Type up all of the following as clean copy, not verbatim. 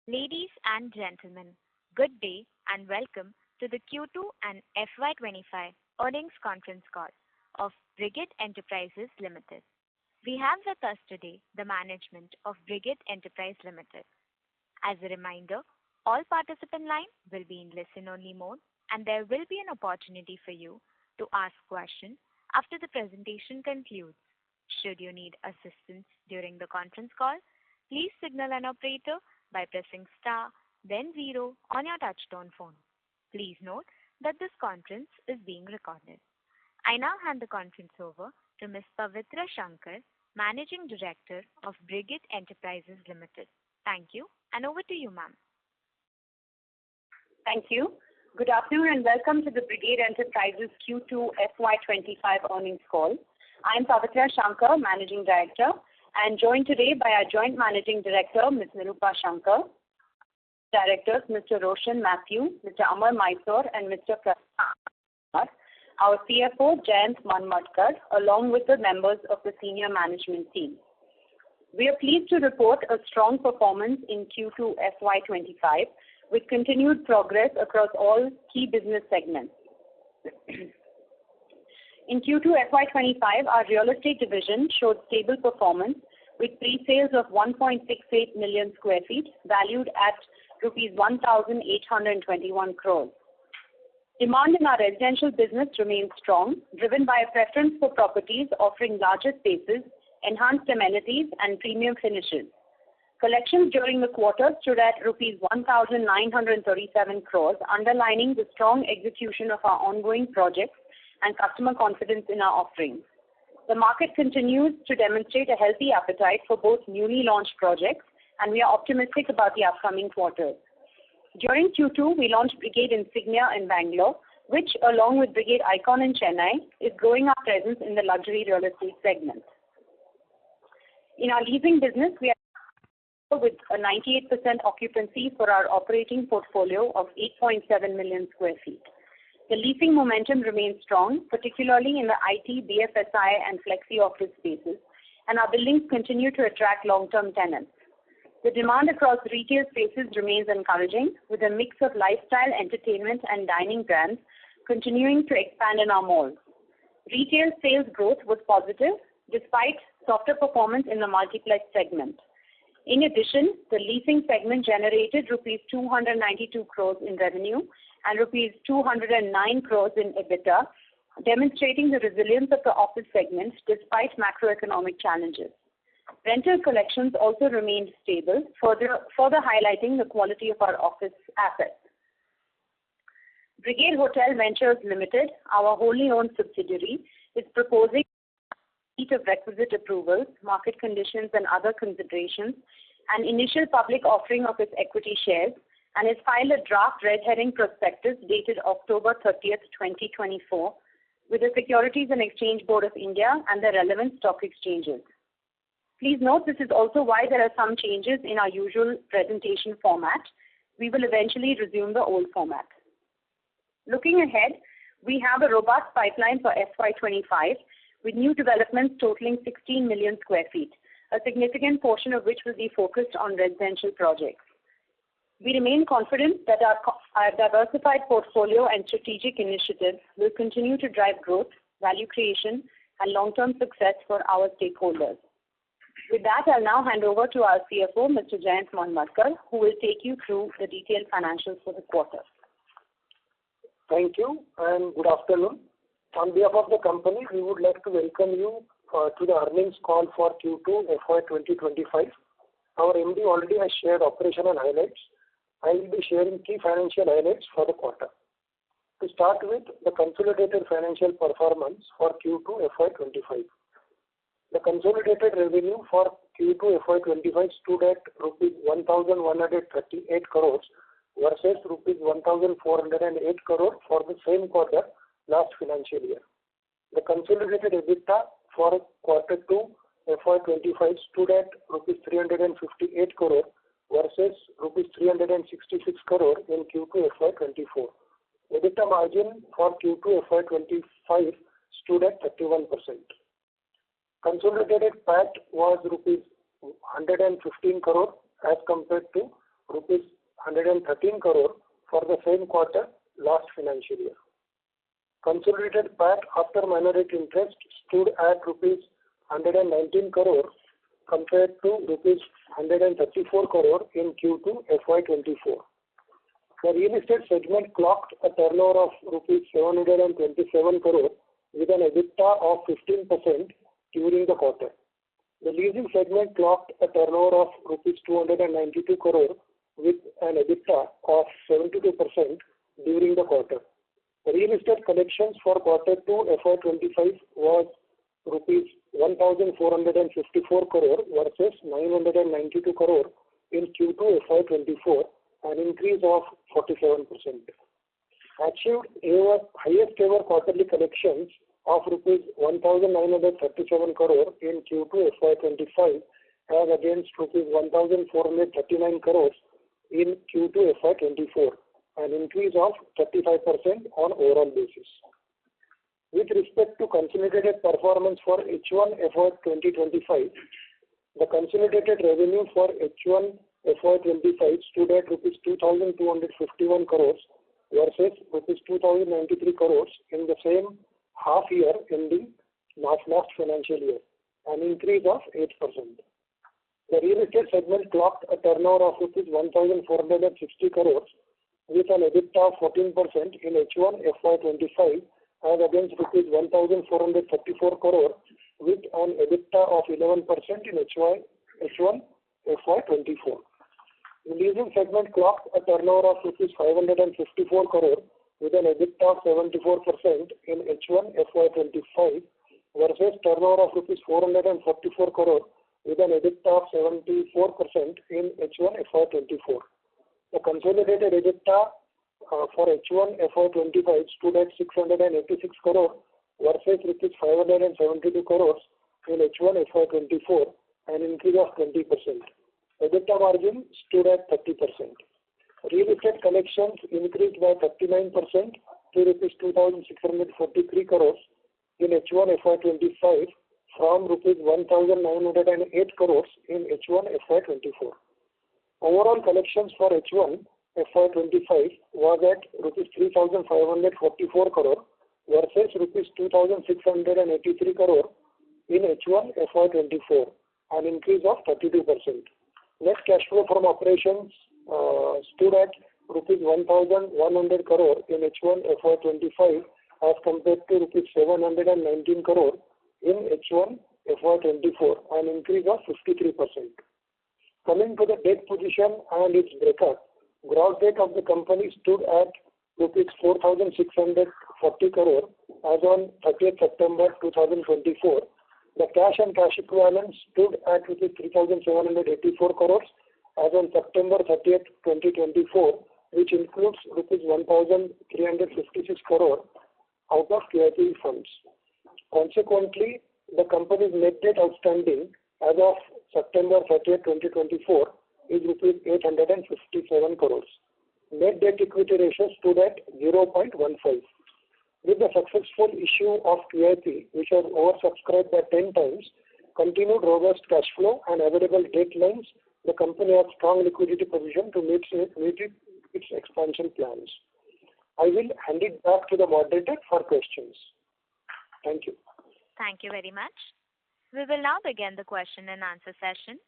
Ladies and gentlemen, good day and welcome to the Q2 and FY25 earnings conference call of Brigade Enterprises Limited. We have with us today the management of Brigade Enterprises Limited. As a reminder, all participant lines will be in listen-only mode and there will be an opportunity for you to ask questions after the presentation concludes. Should you need assistance during the conference call, please signal an operator by pressing star, then 0 on your touchtone phone. Please note that this conference is being recorded. I now hand the conference over to Ms. Pavitra Shankar, Managing Director of Brigade Enterprises Limited. Thank you, and over to you, ma'am. Thank you. Good afternoon and welcome to the Brigade Enterprises Q2 FY25 earnings call. I am Pavitra Shankar, Managing Director, and joined today by our Joint Managing Director, Ms. Nirupa Shankar, Directors, Mr. Roshan Matthew, Mr. Amar Mysore, and Mr. Prasanna, our CFO, Jayant Manmadkar, along with the members of the senior management team. We are pleased to report a strong performance in Q2 FY25 with continued progress across all key business segments. In Q2 FY25, our real estate division showed stable performance with pre-sales of 1.68 million square feet valued at rupees 1,821 crores. Demand in our residential business remains strong, driven by a preference for properties offering larger spaces, enhanced amenities, and premium finishes. Collections during the quarter stood at rupees 1,937 crores, underlining the strong execution of our ongoing projects and customer confidence in our offerings. The market continues to demonstrate a healthy appetite for both newly launched projects, and we are optimistic about the upcoming quarters. During Q2, we launched Brigade Insignia in Bangalore, which, along with Brigade Icon in Chennai, is growing our presence in the luxury real estate segment. In our leasing business, we are with a 98% occupancy for our operating portfolio of 8.7 million square feet. The leasing momentum remains strong, particularly in the IT, BFSI, and flexi office spaces, and our buildings continue to attract long-term tenants. The demand across retail spaces remains encouraging, with a mix of lifestyle, entertainment, and dining brands continuing to expand in our malls. Retail sales growth was positive, despite softer performance in the multiplex segment. In addition, the leasing segment generated rupees 292 crores in revenue and rupees 209 crores in EBITDA, demonstrating the resilience of the office segment despite macroeconomic challenges. Rental collections also remained stable, further highlighting the quality of our office assets. Brigade Hotel Ventures Limited, our wholly owned subsidiary, is proposing receipt of requisite approvals, market conditions, and other considerations, an initial public offering of its equity shares, and has filed a draft red herring prospectus dated October 30th, 2024, with the Securities and Exchange Board of India and the relevant stock exchanges. Please note this is also why there are some changes in our usual presentation format. We will eventually resume the old format. Looking ahead, we have a robust pipeline for FY25 with new developments totaling 16 million square feet, a significant portion of which will be focused on residential projects. We remain confident that our diversified portfolio and strategic initiatives will continue to drive growth, value creation, and long-term success for our stakeholders. With that, I'll now hand over to our CFO, Mr. Jayant Manmadkar, who will take you through the detailed financials for the quarter. Thank you and good afternoon. On behalf of the company, we would like to welcome you to the earnings call for Q2 FY2025. Our MD already has shared operational highlights. I will be sharing key financial highlights for the quarter. To start with, the consolidated financial performance for Q2 FY25. The consolidated revenue for Q2 FY25 stood at rupees 1,138 crores versus rupees 1,408 crores for the same quarter last financial year. The consolidated EBITDA for Q2 FY25 stood at rupees 358 crores versus rupees 366 crores in Q2 FY24. EBITDA margin for Q2 FY25 stood at 31%. Consolidated PAT was rupees 115 crores as compared to rupees 113 crore for the same quarter last financial year. Consolidated PAT after minority interest stood at rupees 119 crore compared to rupees 134 crore in Q2 FY24. The real estate segment clocked a turnover of rupees 727 crore with an EBITDA of 15% during the quarter. The leasing segment clocked a turnover of rupees 292 crore with an EBITDA of 72% during the quarter. The real estate collections for quarter 2 FY25 was rupees 1,454 crore versus 992 crore in Q2 FY24, an increase of 47%. Achieved highest ever quarterly collections of rupees 1,937 crore in Q2 FY25 as against rupees 1,439 crores in Q2 FY24, an increase of 35% on overall basis. With respect to consolidated performance for H1 FY2025, the consolidated revenue for H1 FY25 stood at rupees 2,251 crores versus rupees 2,093 crores in the same half year ending last financial year, an increase of 8%. The real estate segment clocked a turnover of rupees 1,460 crores with an EBITDA of 14% in H1 FY25 as against rupees 1,434 crore with an EBITDA of 11% in H1 FY24. The leasing segment clocked a turnover of rupees 554 crore with an EBITDA of 74% in H1 FY25 versus turnover of rupees 444 crore with an EBITDA of 74% in H1 FY24. The consolidated EBITDA for H1 FY25 stood at 686 crore versus rupees 572 crores in H1 FY24, an increase of 20%. EBITDA margin stood at 30%. Real estate collections increased by 39% to rupees 2,643 crores in H1 FY25 from rupees 1,908 crores in H1 FY24. Overall collections for H1 FY25 was at rupees 3,544 crore versus rupees 2,683 crore in H1 FY24, an increase of 32%. Net cash flow from operations stood at rupees 1,100 crore in H1 FY25 as compared to rupees 719 crore in H1 FY24, an increase of 53%. Coming to the debt position and its breakup, gross debt of the company stood at rupees 4,640 crore as on 30th September 2024. The cash and cash equivalents stood at rupees 3,784 crores as on September 30th, 2024, which includes rupees 1,356 crore out of QIP funds. Consequently, the company's net debt outstanding as of September 30th, 2024 is rupees 857 crores. Net debt equity ratio stood at 0.15. With the successful issue of QIP, which was oversubscribed by 10 times, continued robust cash flow and available debt lines, the company has strong liquidity position to meet its expansion plans. I will hand it back to the moderator for questions. Thank you. Thank you very much. We will now begin the question and answer session.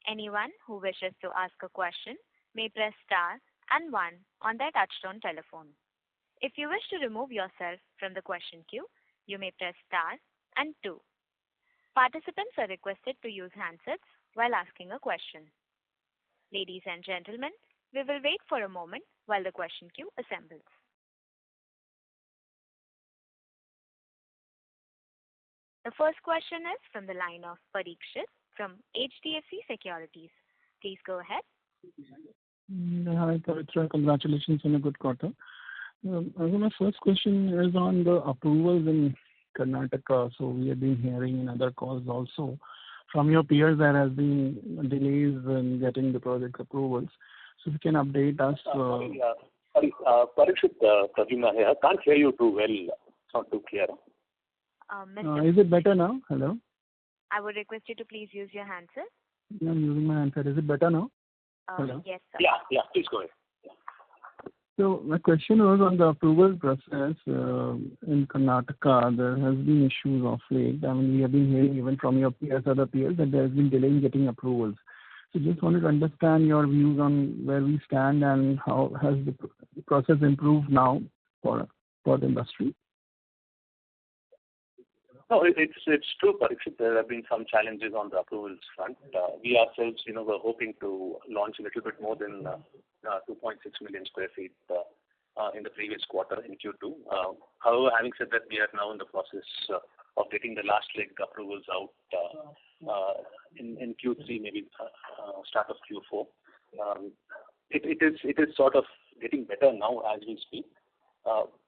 Anyone who wishes to ask a question may press star and 1 on their touchtone telephone. If you wish to remove yourself from the question queue, you may press star and 2. Participants are requested to use handsets while asking a question. Ladies and gentlemen, we will wait for a moment while the question queue assembles. The first question is from the line of Parikshit from HDFC Securities. Please go ahead. Hi, Pavitra. Congratulations on a good quarter. My first question is on the approvals in Karnataka. So we have been hearing in other calls also from your peers there has been delays in getting the project approvals. So if you can update us. Parikshit, Pradyumna here. I can't hear you too well. It's not too clear. Is it better now? Hello? I would request you to please use your handset. I'm using my handset. Is it better now? Hello? Yes, sir. Yeah, please go ahead. So my question was on the approval process in Karnataka. There has been issues of late. I mean, we have been hearing even from your peers, other peers, that there has been delay in getting approvals. So just wanted to understand your views on where we stand and how has the process improved now for the industry. No, it's true, Parikshit. There have been some challenges on the approvals front. We ourselves, were hoping to launch a little bit more than 2.6 million square feet in the previous quarter in Q2. However, having said that, we are now in the process of getting the last leg approvals out in Q3, maybe start of Q4. It is sort of getting better now as we speak.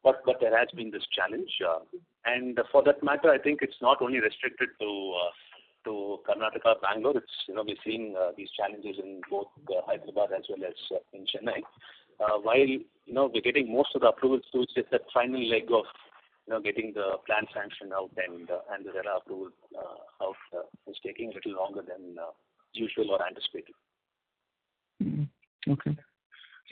But there has been this challenge, and for that matter, I think it's not only restricted to Karnataka, Bangalore. It's we're seeing these challenges in both Hyderabad as well as in Chennai. While we're getting most of the approvals through, it's just that final leg of getting the plan sanction out and the RERA approval out is taking a little longer than usual or anticipated. Okay.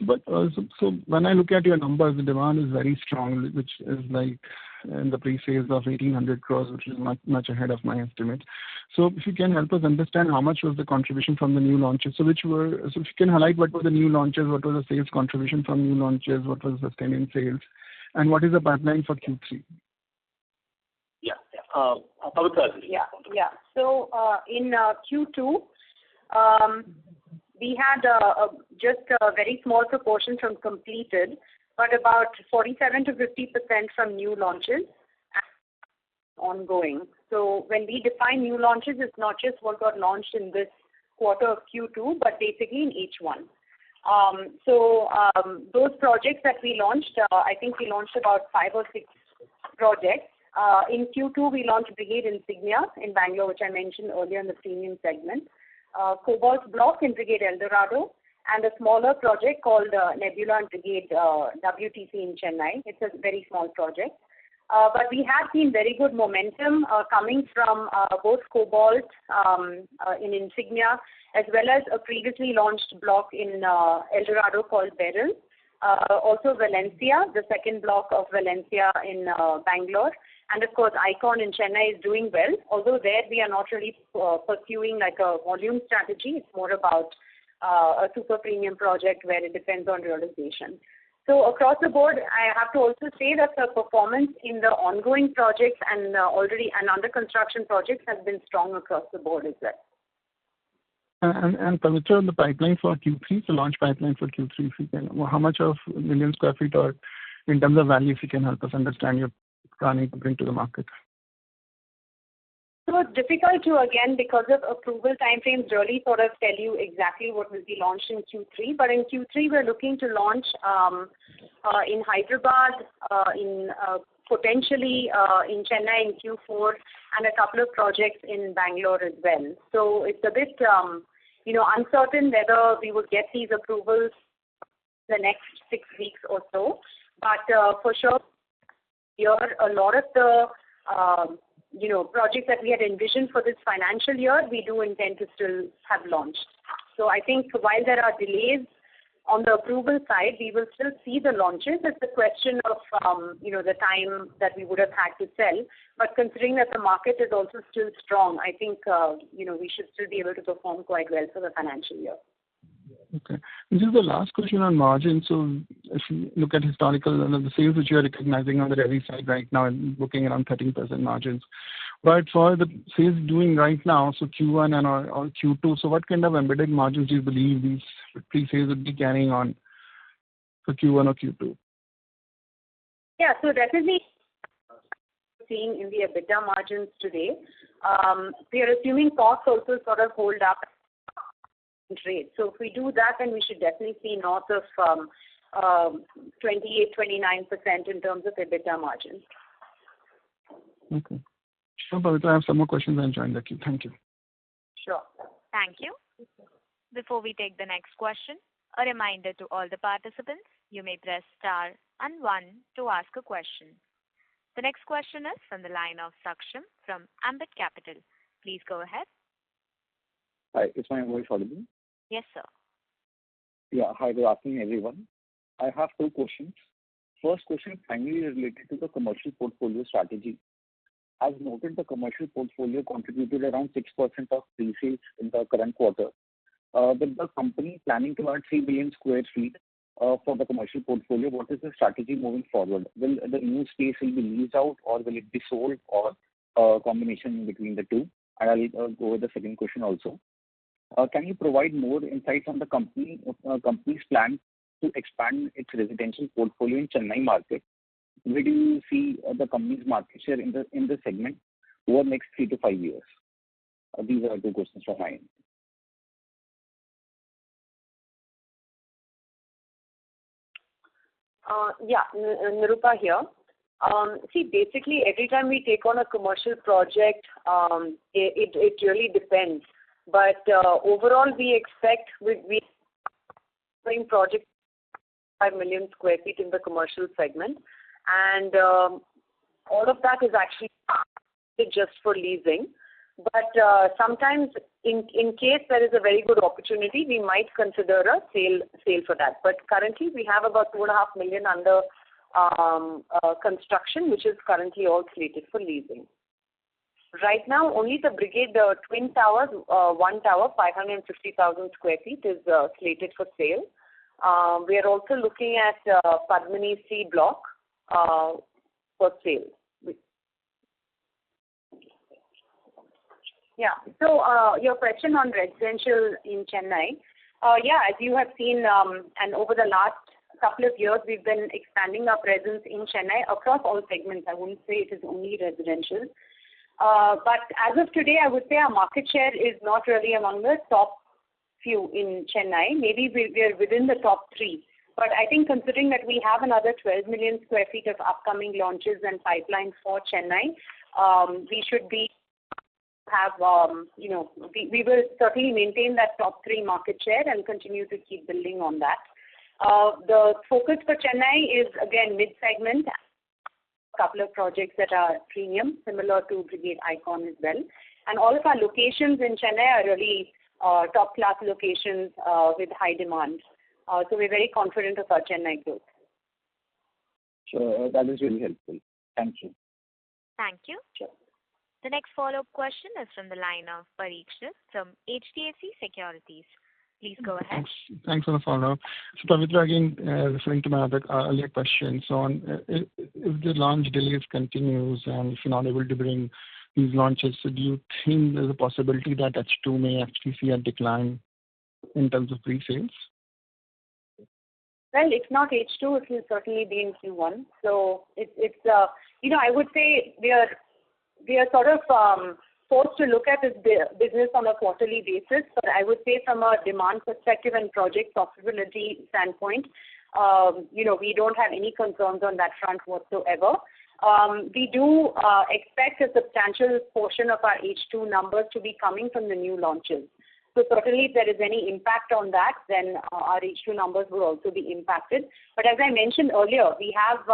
But so when I look at your numbers, the demand is very strong, which is like in the pre-sales of 1,800 crores, which is much ahead of my estimate. So if you can help us understand how much was the contribution from the new launches. So if you can highlight what were the new launches, what was the sales contribution from new launches, what was the sustaining sales, and what is the pipeline for Q3? Yeah. Pavitra. Yeah. So in Q2, we had just a very small proportion from completed, but about 47 to 50% from new launches ongoing. So when we define new launches, it's not just what got launched in this quarter of Q2, but basically in H1. Those projects that we launched, I think we launched about 5 or 6 projects. In Q2, we launched Brigade Insignia in Bangalore, which I mentioned earlier in the premium segment. Cobalt Block in Brigade El Dorado, and a smaller project called Nebula and Brigade WTC in Chennai. It's a very small project. But we have seen very good momentum coming from both Cobalt in Insignia, as well as a previously launched block in El Dorado called Beryl. Also Valencia, the second block of Valencia in Bangalore. And of course, Icon in Chennai is doing well, although there we are not really pursuing like a volume strategy. It's more about a super premium project where it depends on realization. So across the board, I have to also say that the performance in the ongoing projects and already and under construction projects has been strong across the board as well. And Pavitra, the pipeline for Q3, the launch pipeline for Q3, if you can, how much of million square feet or in terms of value, if you can help us understand your planning to bring to the market? So it's difficult to, again, because of approval timeframes, really sort of tell you exactly what will be launched in Q3. But in Q3, we're looking to launch in Hyderabad, potentially in Chennai in Q4, and a couple of projects in Bangalore as well. So it's a bit, uncertain whether we would get these approvals the next 6 weeks or so. But for sure, here a lot of the projects that we had envisioned for this financial year, we do intend to still have launched. So I think while there are delays on the approval side, we will still see the launches. It's a question of the time that we would have had to sell. But considering that the market is also still strong, I think we should still be able to perform quite well for the financial year. Okay. This is the last question on margin. So if you look at historical, the sales which you are recognizing on the revenue side right now and booking around 13% margins. But for the sales doing right now, so Q1 and or Q2, so what kind of embedded margins do you believe these pre-sales would be carrying on for Q1 or Q2? Yeah, so definitely seeing in the EBITDA margins today, we are assuming costs also sort of hold up rate. So if we do that, then we should definitely see north of 28-29% in terms of EBITDA margins. Okay. Sure, Pavitra, I have some more questions. I'll join the queue. Thank you. Sure. Thank you. Before we take the next question, a reminder to all the participants, you may press star and 1 to ask a question. The next question is from the line of Saksham from Ambit Capital. Please go ahead. Hi, is my voice audible? Yes, sir. Yeah. Hi, good afternoon, everyone. I have two questions. First question is primarily related to the commercial portfolio strategy. As noted, the commercial portfolio contributed around 6% of pre-sales in the current quarter. With the company planning to add 3 million square feet for the commercial portfolio, what is the strategy moving forward? Will the new space be leased out, or will it be sold, or a combination between the two? And I'll go with the second question also. Can you provide more insights on the company's plan to expand its residential portfolio in Chennai market? Where do you see the company's market share in the segment over the next 3 to 5 years? These are two questions from my end. Nirupa here. See, basically, every time we take on a commercial project, it really depends. But overall, we expect we doing project 5 million square feet in the commercial segment, and all of that is actually just for leasing. But sometimes, in case there is a very good opportunity, we might consider a sale for that. But currently, we have about 2.5 million under construction, which is currently all slated for leasing. Right now, only the Brigade Twin Towers, one tower, 550,000 square feet, is slated for sale. We are also looking at Padmini C block for sale. Yeah. So your question on residential in Chennai, as you have seen, and over the last couple of years, we've been expanding our presence in Chennai across all segments. I wouldn't say it is only residential. But as of today, I would say our market share is not really among the top few in Chennai. Maybe we're within the top 3. But I think considering that we have another 12 million square feet of upcoming launches and pipeline for Chennai, we should we will certainly maintain that top 3 market share and continue to keep building on that. The focus for Chennai is, again, mid-segment, a couple of projects that are premium, similar to Brigade Icon as well. And all of our locations in Chennai are really top-class locations with high demand. So we're very confident of our Chennai growth. Sure, that is really helpful. Thank you. Thank you. Sure. The next follow-up question is from the line of Parikshit from HDFC Securities. Please go ahead. Thanks for the follow-up. So, Pavitra, again, referring to my other earlier question, so if the launch delays continues and if you're not able to bring these launches, so do you think there's a possibility that H2 may actually see a decline in terms of pre-sales? Well, if not H2, it will certainly be in Q1. So I would say we are sort of forced to look at this business on a quarterly basis. But I would say from a demand perspective and project profitability standpoint, we don't have any concerns on that front whatsoever. We do expect a substantial portion of our H2 numbers to be coming from the new launches. So certainly if there is any impact on that, then our H2 numbers will also be impacted. But as I mentioned earlier, we have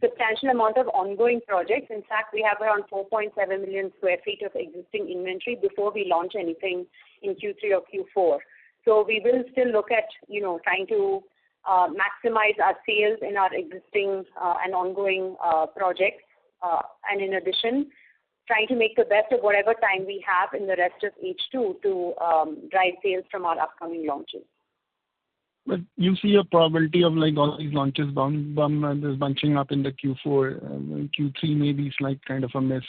substantial amount of ongoing projects. In fact, we have around 4.7 million square feet of existing inventory before we launch anything in Q3 or Q4. So we will still look at, trying to maximize our sales in our existing and ongoing projects. And in addition, trying to make the best of whatever time we have in the rest of H2 to drive sales from our upcoming launches. But you see a probability of all these launches bunching up in the Q4, Q3 maybe slight kind of a miss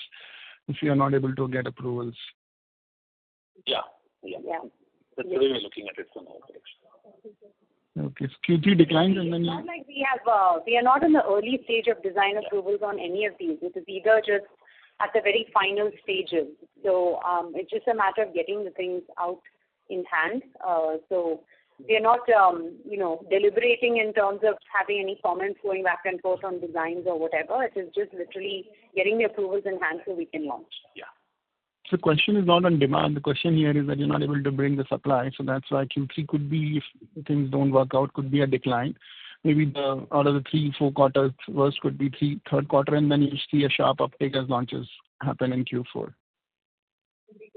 if you are not able to get approvals. Yeah. That's the way we're looking at it from our direction. Okay, so Q3 declines and then it's not like we are not in the early stage of design approvals on any of these. It is either just at the very final stages. So it's just a matter of getting the things out in hand. So we are not, deliberating in terms of having any comments going back and forth on designs or whatever. It is just literally getting the approvals in hand so we can launch. Yeah. So the question is not on demand. The question here is that you're not able to bring the supply. So that's why Q3 could be, if things don't work out, could be a decline. Maybe out of the 3-4 quarters, worst could be third quarter, and then you see a sharp uptake as launches happen in Q4.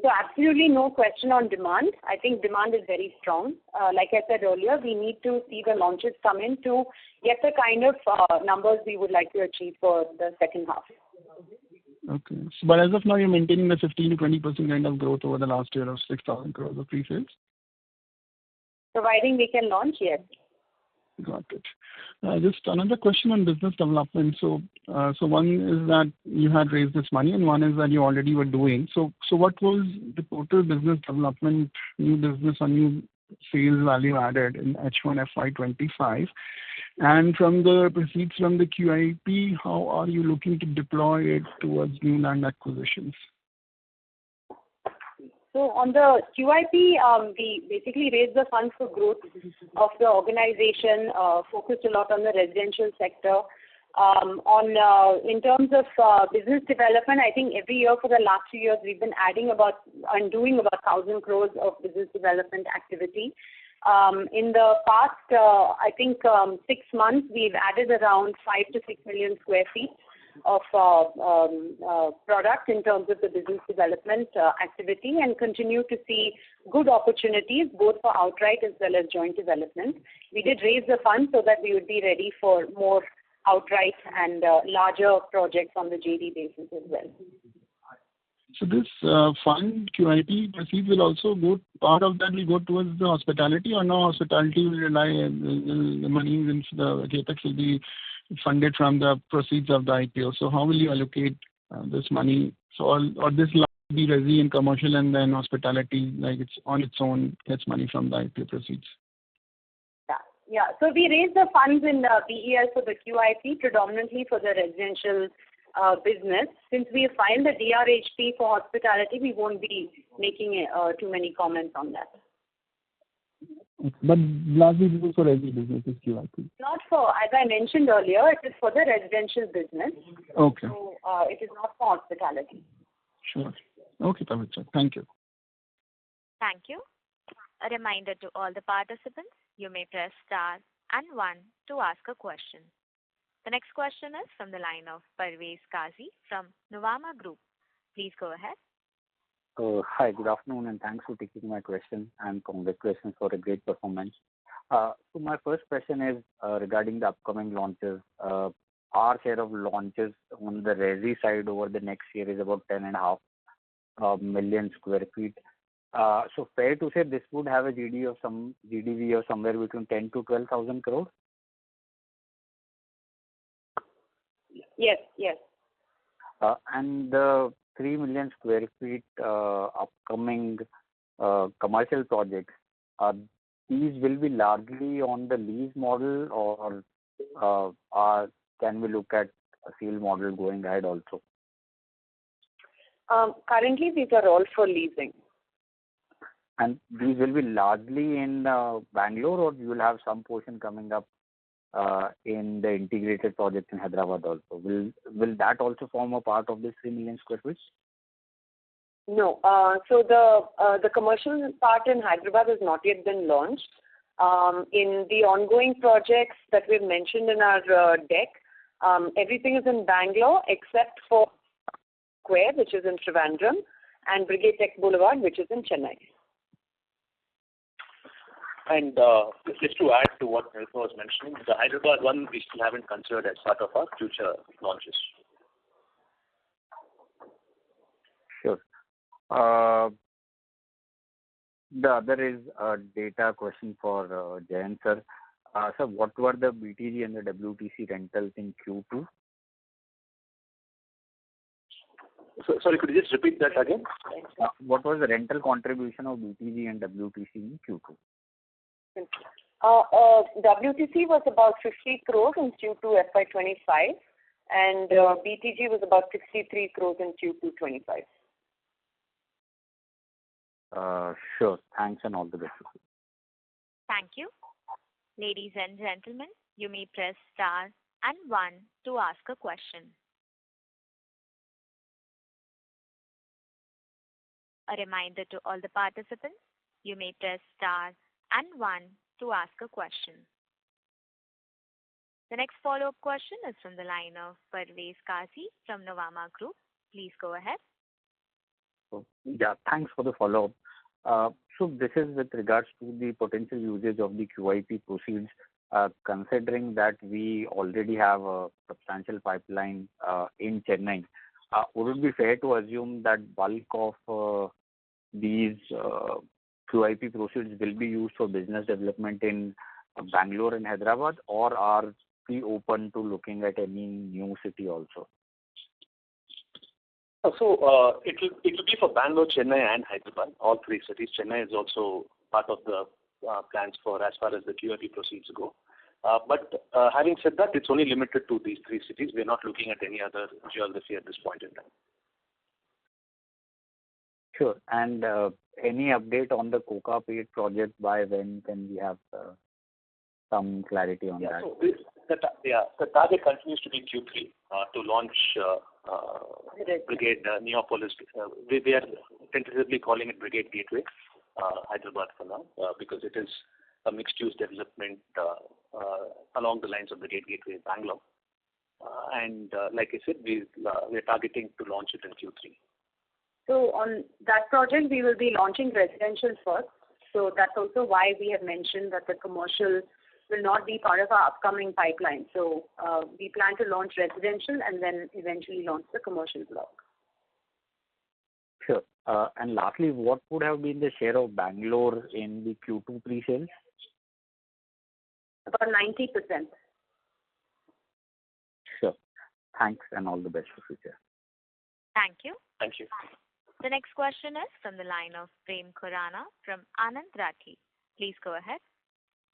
So absolutely no question on demand. I think demand is very strong. Like I said earlier, we need to see the launches come in to get the kind of numbers we would like to achieve for the second half. Okay. So, but as of now, you're maintaining the 15 to 20% kind of growth over the last year of 6,000 crores of pre-sales? Providing we can launch, yes. Got it. Just another question on business development. So one is that you had raised this money, and one is that you already were doing. So what was the total business development, new business or new sales value added in H1 FY25? And from the proceeds from the QIP, how are you looking to deploy it towards new land acquisitions? So on the QIP, we basically raised the funds for growth of the organization, focused a lot on the residential sector. In terms of business development, I think every year for the last 2 years we've been doing about 1,000 crores of business development activity. In the past, I think 6 months, we've added around 5 to 6 million square feet of product in terms of the business development activity, and continue to see good opportunities both for outright as well as joint development. We did raise the funds so that we would be ready for more outright and larger projects on the JD basis as well. So this fund QIP proceeds will also go, part of that will go towards the hospitality, or no hospitality will rely on the money in the capex will be funded from the proceeds of the IPO. So how will you allocate this money? So or this will be resi and commercial, and then hospitality, like it's on its own, gets money from the IPO proceeds? Yeah. So we raised the funds in the BEL for the QIP predominantly for the residential business. Since we have filed the DRHP for hospitality, we won't be making too many comments on that. But largely this is for resi business, is QIP? Not for, as I mentioned earlier, it is for the residential business. Okay. So it is not for hospitality. Sure. Okay, Pavitra. Thank you. Thank you. A reminder to all the participants, you may press star and 1 to ask a question. The next question is from the line of Parvez Qazi from Nuvama Group. Please go ahead. Hi, good afternoon, and thanks for taking my question, and congratulations for a great performance. So my first question is regarding the upcoming launches. Our share of launches on the resi side over the next year is about 10.5 million square feet. So fair to say this would have a GDV of somewhere between 10 to 12,000 crores? Yes. And the 3 million square feet upcoming commercial projects, these will be largely on the lease model, or can we look at a sale model going ahead also? Currently, these are all for leasing. And these will be largely in Bangalore, or you will have some portion coming up in the integrated project in Hyderabad also? Will that also form a part of this 3 million square feet? No. So the commercial part in Hyderabad has not yet been launched. In the ongoing projects that we've mentioned in our deck, everything is in Bangalore except for Square, which is in Trivandrum, and Brigade Tech Boulevard, which is in Chennai. And just to add to what Nilpa was mentioning, the Hyderabad one we still haven't considered as part of our future launches. Sure. The other is a data question for Jayant sir. Sir, what were the BTG and the WTC rentals in Q2? So, sorry, could you just repeat that again? What was the rental contribution of BTG and WTC in Q2? WTC was about 50 crores in Q2 FY25, and BTG was about 63 crores in Q2 25. Sure. Thanks and all the best. Thank you. Ladies and gentlemen, you may press star and 1 to ask a question. A reminder to all the participants, you may press star and 1 to ask a question. The next follow-up question is from the line of Parvez Qazi from Nuvama Group. Please go ahead. So, yeah, thanks for the follow-up. So this is with regards to the potential usage of the QIP proceeds, considering that we already have a substantial pipeline in Chennai. Would it be fair to assume that bulk of these QIP proceeds will be used for business development in Bangalore and Hyderabad, or are we open to looking at any new city also? So it will be for Bangalore, Chennai, and Hyderabad, all three cities. Chennai is also part of the plans for as far as the QIP proceeds go. But having said that, it's only limited to these three cities. We're not looking at any other geography at this point in time. Sure. And any update on the Kokapet project? By when can we have some clarity on that? So the target continues to be Q3 to launch Brigade Neopolis. We are tentatively calling it Brigade Gateway, Hyderabad for now, because it is a mixed-use development along the lines of Brigade Gateway, Bangalore. And like I said, we're targeting to launch it in Q3. So on that project, we will be launching residential first. So that's also why we have mentioned that the commercial will not be part of our upcoming pipeline. So we plan to launch residential and then eventually launch the commercial block. Sure. And lastly, what would have been the share of Bangalore in the Q2 pre-sales? About 90%. Sure. Thanks and all the best for future. Thank you. Thank you. The next question is from the line of Prem Khurana from Anand Rathi. Please go ahead.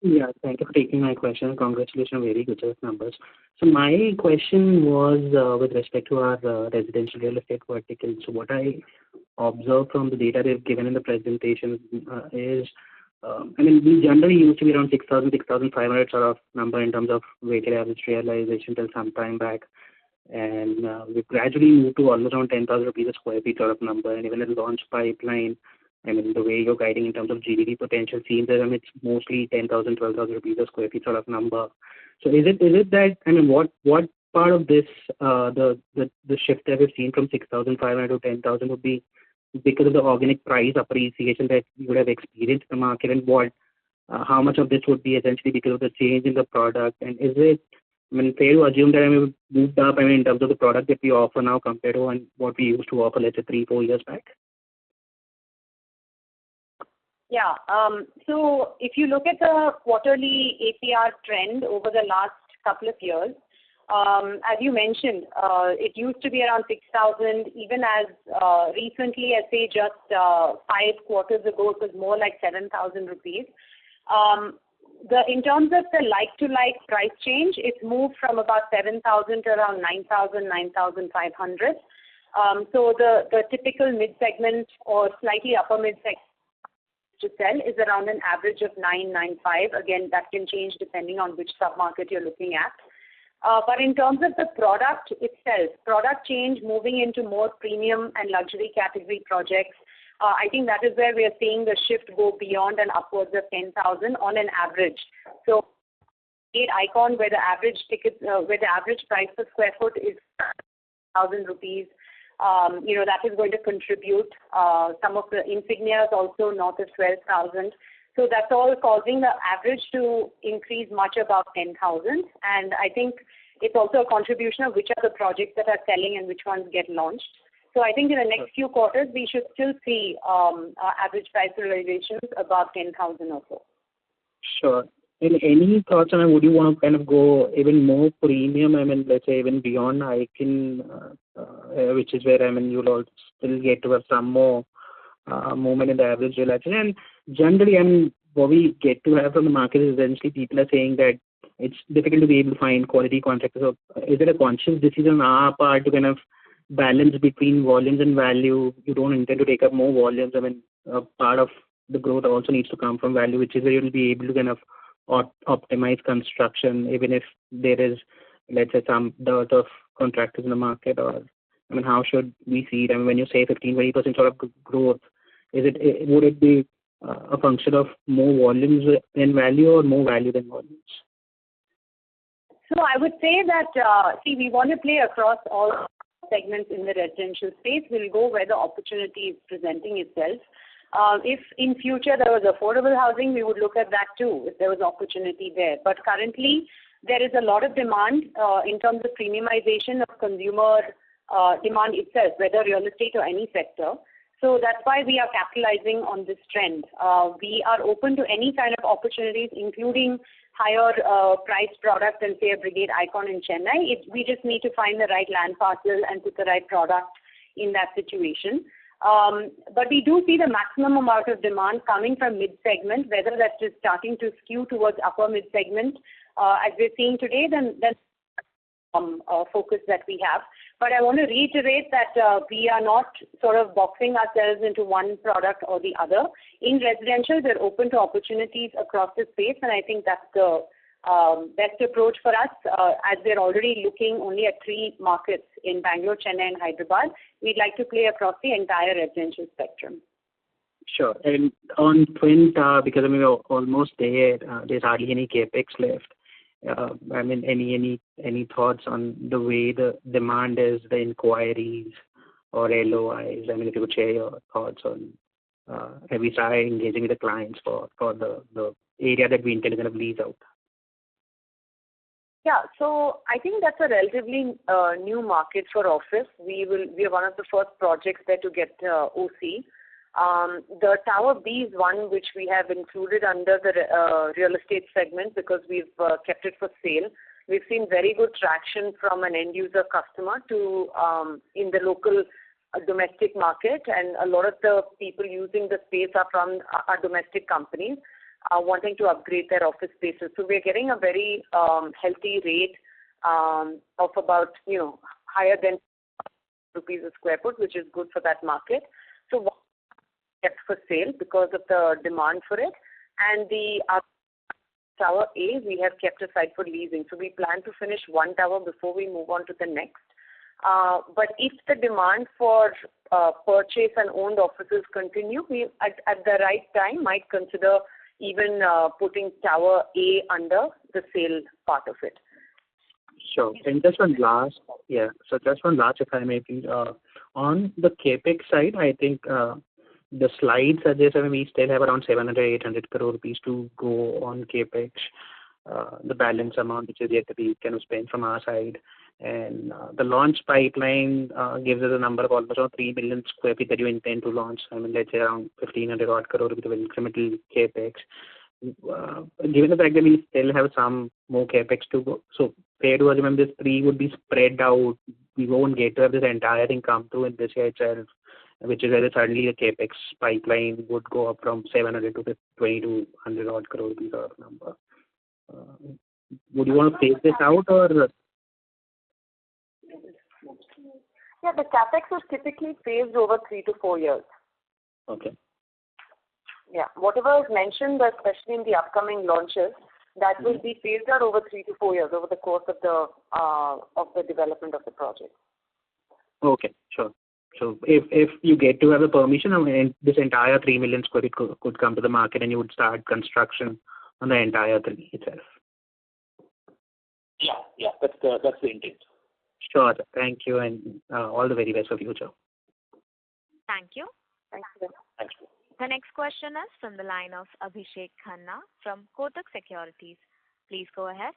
Yeah, thank you for taking my question. Congratulations on very good set of numbers. So my question was with respect to our residential real estate vertical. So what I observed from the data they've given in the presentation is, we generally used to be around 6,000, 6,500 sort of number in terms of weighted average realization till some time back. And we've gradually moved to almost around 10,000 rupees a square feet sort of number. And even in the launch pipeline, the way you're guiding in terms of GDP potential seems that it's mostly 10,000, 12,000 rupees a square feet sort of number. So is it that, what part of this, the shift that we've seen from 6,500 to 10,000 would be because of the organic price appreciation that you would have experienced in the market, and how much of this would be essentially because of the change in the product? And is it, fair to assume that we've moved up in terms of the product that we offer now compared to what we used to offer, let's say 3-4 years back? Yeah. So if you look at the quarterly APR trend over the last couple of years, as you mentioned, it used to be around 6,000. Even as recently as say just 5 quarters ago, it was more like 7,000 rupees. In terms of the like-to-like price change, it's moved from about 7,000 to around 9,000, 9,500. So the typical mid-segment or slightly upper mid-segment to sell is around an average of 995. Again, that can change depending on which sub-market you're looking at. But in terms of the product itself, product change moving into more premium and luxury category projects, I think that is where we are seeing the shift go beyond and upwards of 10,000 on an average. So, Icon, where the average price per square foot is 1,000 rupees, that is going to contribute. Some of the insignias also north of 12,000. So that's all causing the average to increase much above 10,000. And I think it's also a contribution of which are the projects that are selling and which ones get launched. So I think in the next few quarters, we should still see average price realizations above 10,000 or so. Sure. And any thoughts on would you want to kind of go even more premium? Let's say even beyond Icon, which is where you'll all still get to have some more movement in the average realization. And generally, what we get to have from the market is essentially people are saying that it's difficult to be able to find quality contractors. So is it a conscious decision on our part to kind of balance between volumes and value? You don't intend to take up more volumes. Part of the growth also needs to come from value, which is where you'll be able to kind of optimize construction, even if there is, let's say, some dearth of contractors in the market. Or how should we see it? When you say 15-20% sort of growth, would it be a function of more volumes than value or more value than volumes? So I would say that, we want to play across all segments in the residential space. We'll go where the opportunity is presenting itself. If in future there was affordable housing, we would look at that too, if there was opportunity there. But currently, there is a lot of demand in terms of premiumization of consumer demand itself, whether real estate or any sector. So that's why we are capitalizing on this trend. We are open to any kind of opportunities, including higher priced products than, say, a Brigade Icon in Chennai. We just need to find the right land parcel and put the right product in that situation. But we do see the maximum amount of demand coming from mid-segment, whether that's just starting to skew towards upper mid-segment, as we're seeing today, then that's focus that we have. But I want to reiterate that we are not sort of boxing ourselves into one product or the other. In residential, we're open to opportunities across the space, and I think that's the best approach for us, as we're already looking only at 3 markets in Bangalore, Chennai, and Hyderabad. We'd like to play across the entire residential spectrum. Sure. And on Twin Tower, because I mean, we're almost there, there's hardly any capex left. I mean, any thoughts on the way the demand is, the inquiries or LOIs? I mean, if you could share your thoughts on, have we started engaging with the clients for the area that we intend to kind of lease out? Yeah, so I think that's a relatively new market for office. We are one of the first projects there to get OC. The Tower B is one which we have included under the real estate segment because we've kept it for sale. We've seen very good traction from an end user customer to in the local domestic market, and a lot of the people using the space are from our domestic companies wanting to upgrade their office spaces. So we're getting a very healthy rate of about, higher than rupees a square foot, which is good for that market. So kept for sale because of the demand for it. And the Tower A, we have kept aside for leasing. So we plan to finish one tower before we move on to the next. But if the demand for purchase and owned offices continue, we at the right time might consider even putting Tower A under the sale part of it. Sure. And just one last, if I may please. On the capex side, I think the slide suggests we still have around 700-800 crore rupees to go on capex. The balance amount which is yet to be kind of spent from our side. And the launch pipeline gives us a number of almost around 3 million square feet that you intend to launch. I mean, let's say around 1,500 odd crore rupees of incremental capex. Given the fact that we still have some more capex to go, so fair to assume this 3 would be spread out. We won't get to have this entire thing come through in this year itself, which is where suddenly the capex pipeline would go up from 700 to 2,200 odd crore rupees or number. Would you want to phase this out or? Yeah, the capex is typically phased over 3 to 4 years. Okay. Yeah, whatever is mentioned, especially in the upcoming launches, that will be phased out over 3 to 4 years over the course of the development of the project. Okay, sure. So if you get to have a permission, I mean, this entire 3 million square feet could come to the market and you would start construction on the entire 3 itself. Yeah, that's the intent. Sure. Thank you, and all the very best for future. Thank you. Thank you. Thank you. The next question is from the line of Abhishek Khanna from Kotak Securities. Please go ahead.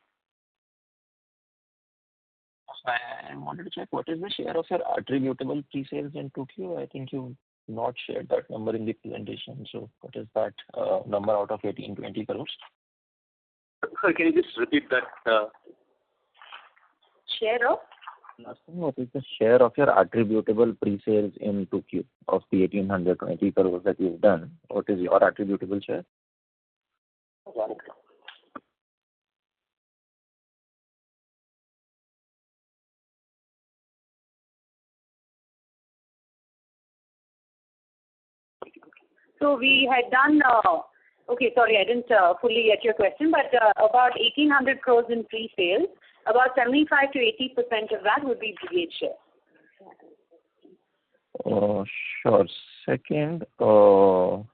I wanted to check what is the share of your attributable pre-sales in 2Q? I think you not shared that number in the presentation. So what is that number out of 18-20 crores? Sorry, can you just repeat that? Share of? What is the share of your attributable pre-sales in 2Q of the 1,820 crores that you've done? What is your attributable share? So we had done, sorry, I didn't fully get your question, but about 1,800 crores in pre-sales, about 75 to 80% of that would be Brigade share. Sure. Second, on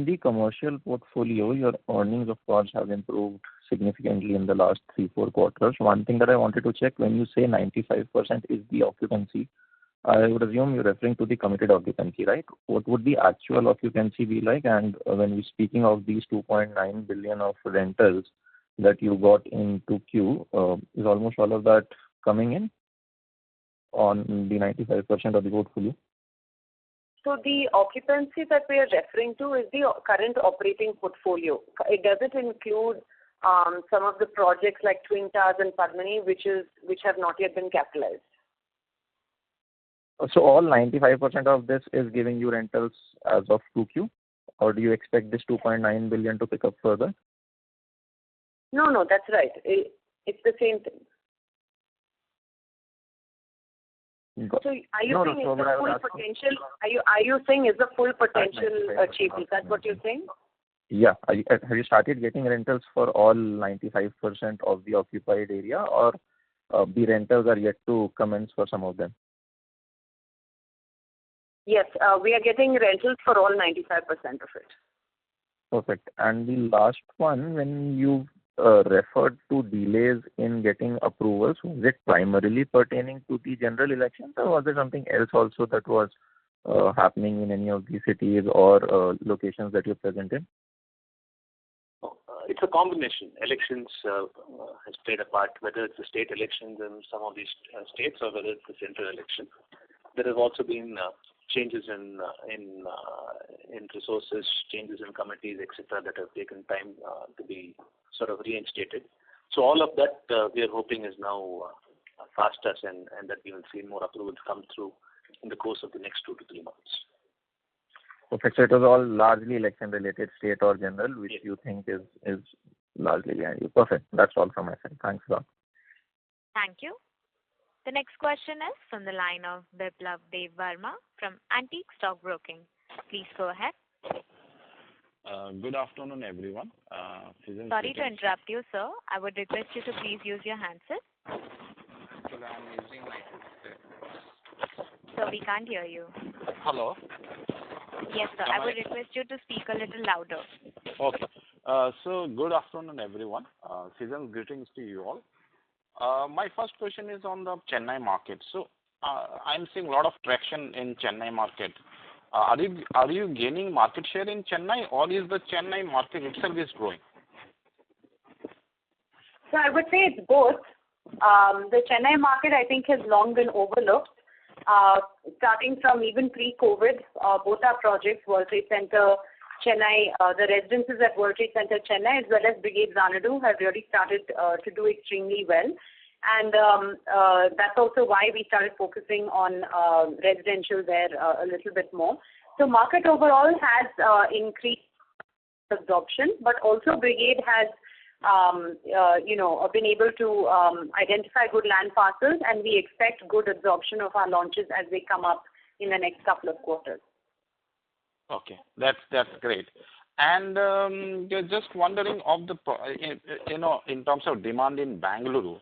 the commercial portfolio, your earnings, of course, have improved significantly in the last 3-4 quarters. One thing that I wanted to check, when you say 95% is the occupancy, I would assume you're referring to the committed occupancy, right? What would the actual occupancy be like? And when we're speaking of these 2.9 billion of rentals that you got in 2Q, is almost all of that coming in on the 95% of the portfolio? So the occupancy that we are referring to is the current operating portfolio. It doesn't include some of the projects like Twin Towers and Padmini, which have not yet been capitalized. So all 95% of this is giving you rentals as of 2Q, or do you expect this 2.9 billion to pick up further? No, that's right. It's the same thing. So are you saying is the full potential? Are you saying is the full potential achieved? Is that what you're saying? Yeah. Have you started getting rentals for all 95% of the occupied area, or the rentals are yet to commence for some of them? Yes, we are getting rentals for all 95% of it. Perfect. And the last one, when you referred to delays in getting approvals, was it primarily pertaining to the general elections, or was there something else also that was happening in any of the cities or locations that you're present in? It's a combination. Elections has played a part, whether it's the state elections in some of these states or whether it's the central election. There have also been changes in resources, changes in committees, etc., that have taken time to be sort of reinstated. So all of that we are hoping is now past us, and that we will see more approvals come through in the course of the next 2 to 3 months. Perfect. So it was all largely election-related, state or general, which you think is largely behind you. Perfect. That's all from my side. Thanks a lot. Thank you. The next question is from the line of Biplav Dev Verma from Antique Stock Broking. Please go ahead. Good afternoon, everyone. Sorry to interrupt you, sir. I would request you to please use your handset. Actually, I'm using my headset. Sir, we can't hear you. Hello? Yes, sir. I would request you to speak a little louder. Okay. So, good afternoon, everyone. Season's greetings to you all. My first question is on the Chennai market. So, I'm seeing a lot of traction in Chennai market. Are you gaining market share in Chennai, or is the Chennai market itself is growing? So I would say it's both. The Chennai market, I think, has long been overlooked. Starting from even pre-COVID, both our projects, World Trade Center Chennai, the residences at World Trade Center Chennai, as well as Brigade Xanadu, have really started to do extremely well. And that's also why we started focusing on residential there a little bit more. So market overall has increased absorption, but also Brigade has been able to identify good land parcels, and we expect good absorption of our launches as they come up in the next couple of quarters. Okay, that's great. And just wondering of the in terms of demand in Bangalore.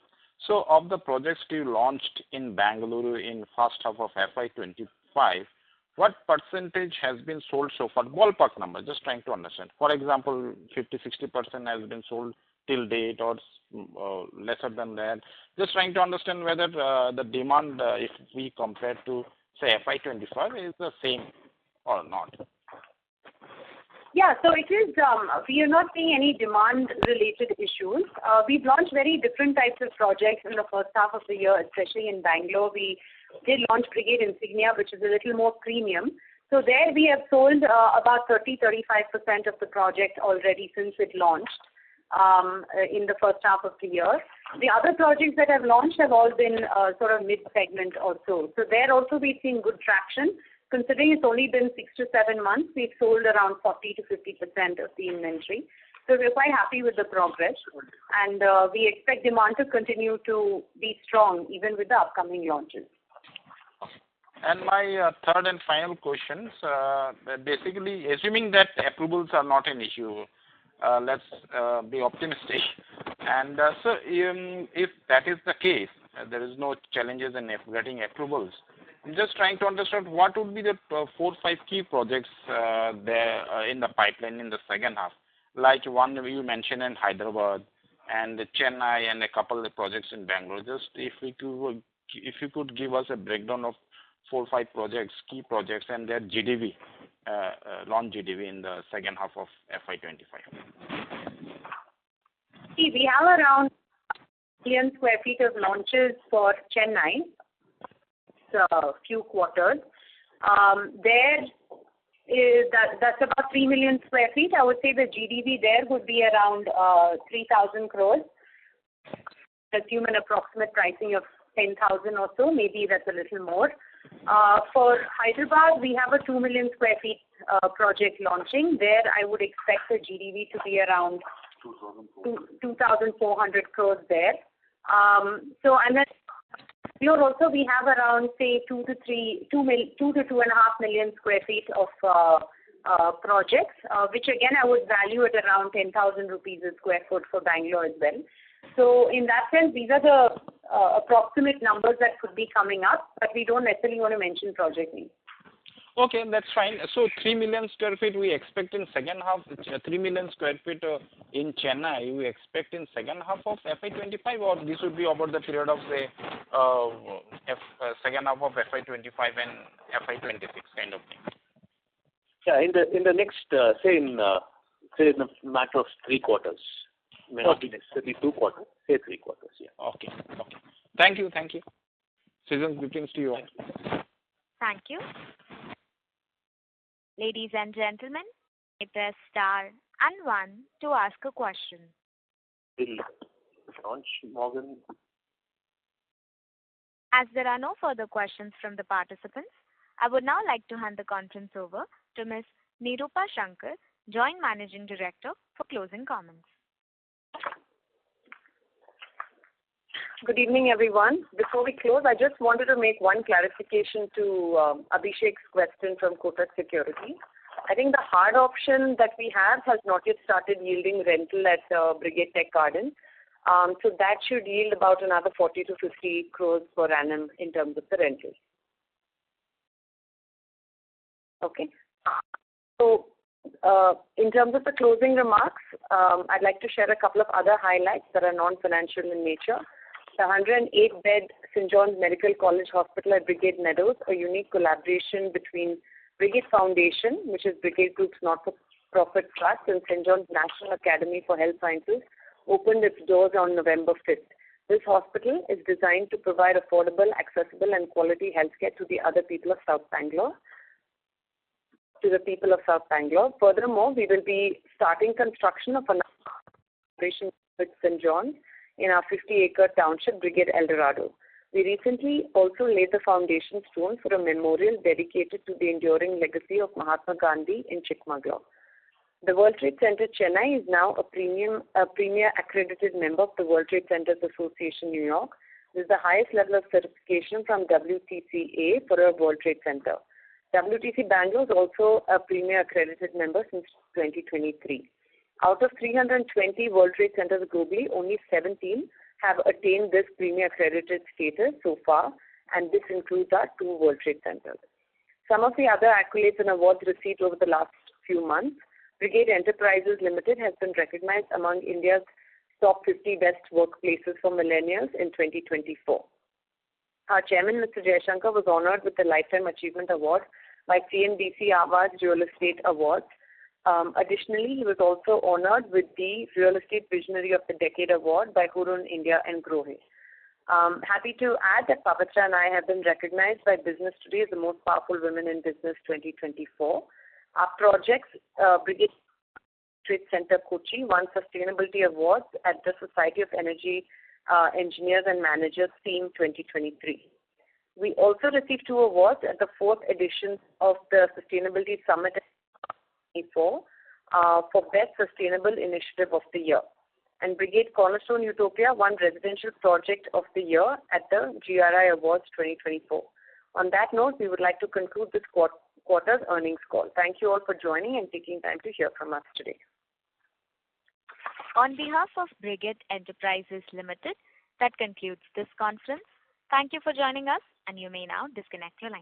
So of the projects you launched in Bangalore in first half of FY2025, what percentage has been sold so far? Ballpark number, just trying to understand. For example, 50-60% has been sold till date, or lesser than that. Just trying to understand whether the demand, if we compare to say FY25, is the same or not. Yeah, so it is, we are not seeing any demand-related issues. We've launched very different types of projects in the first half of the year, especially in Bangalore. We did launch Brigade Insignia, which is a little more premium. So there we have sold about 30-35% of the project already since it launched in the first half of the year. The other projects that have launched have all been sort of mid-segment also. So there also we've seen good traction. Considering it's only been 6 to 7 months, we've sold around 40-50% of the inventory. So we're quite happy with the progress, and we expect demand to continue to be strong even with the upcoming launches. And my third and final questions, basically, assuming that approvals are not an issue, let's be optimistic. And so if that is the case, there is no challenges in getting approvals. I'm just trying to understand what would be the 4-5 key projects there in the pipeline in the second half. Like one you mentioned in Hyderabad, and Chennai and a couple of projects in Bangalore. Just if you could give us a breakdown of 4 or 5 projects, key projects, and their GDV, launch GDV in the second half of FY25. See, we have around million square feet of launches for Chennai, few quarters. That's about 3 million square feet. I would say the GDV there would be around 3,000 crores. Assume an approximate pricing of 10,000 or so, maybe that's a little more. For Hyderabad, we have a 2 million square feet project launching. There, I would expect the GDV to be around 2,400 crores there. And then here also we have around, say, 2 to 2.5 million square feet of projects, which again I would value at around 10,000 rupees a square foot for Bangalore as well. So in that sense, these are the approximate numbers that could be coming up, but we don't necessarily want to mention project names. Okay, that's fine. So 3 million square feet we expect in second half, 3 million square feet in Chennai, we expect in second half of FY25, or this would be over the period of, say, second half of FY25 and FY26 kind of thing? Yeah, in the next, say in a matter of 3 quarters. May not be necessarily 2 quarters, say 3 quarters, yeah. Okay. Thank you. Season's greetings to you all. Thank you. Ladies and gentlemen, press star and 1 to ask a question. Launch, Morgan. As there are no further questions from the participants, I would now like to hand the conference over to Ms. Nirupa Shankar, Joint Managing Director, for closing comments. Good evening, everyone. Before we close, I just wanted to make one clarification to Abhishek's question from Kotak Securities. I think the hard option that we have has not yet started yielding rental at Brigade Tech Garden. So that should yield about another 40 to 50 crores per annum in terms of the rental. Okay. So in terms of the closing remarks, I'd like to share a couple of other highlights that are non-financial in nature. The 108-bed St. John's Medical College Hospital at Brigade Meadows, a unique collaboration between Brigade Foundation, which is Brigade Group's not-for-profit trust, and St. John's National Academy for Health Sciences, opened its doors on November 5th. This hospital is designed to provide affordable, accessible, and quality healthcare to the people of South Bangalore. Furthermore, we will be starting construction of another operation with St. John's in our 50-acre township, Brigade El Dorado. We recently also laid the foundation stone for a memorial dedicated to the enduring legacy of Mahatma Gandhi in Chikmagalur. The World Trade Center Chennai is now a premier accredited member of the World Trade Centers Association, New York. This is the highest level of certification from WTCA for a World Trade Center. WTC Bangalore is also a premier accredited member since 2023. Out of 320 World Trade Centers globally, only 17 have attained this premier accredited status so far, and this includes our 2 World Trade Centers. Some of the other accolades and awards received over the last few months: Brigade Enterprises Limited has been recognized among India's top 50 best workplaces for millennials in 2024. Our chairman, Mr. Jayashankar, was honored with the Lifetime Achievement Award by CNBC Awards Real Estate Awards. Additionally, he was also honored with the Real Estate Visionary of the Decade Award by Hurun India and Grohe. Happy to add that Pavitra and I have been recognized by Business Today as the most powerful women in business 2024. Our projects, Brigade Trade Center Kochi, won Sustainability Awards at the Society of Energy Engineers and Managers Theme 2023. We also received 2 awards at the 4th edition of the Sustainability Summit for Best Sustainable Initiative of the Year. And Brigade Cornerstone Utopia won Residential Project of the Year at the GRI Awards 2024. On that note, we would like to conclude this quarter's earnings call. Thank you all for joining and taking time to hear from us today. On behalf of Brigade Enterprises Limited, that concludes this conference. Thank you for joining us, and you may now disconnect your line.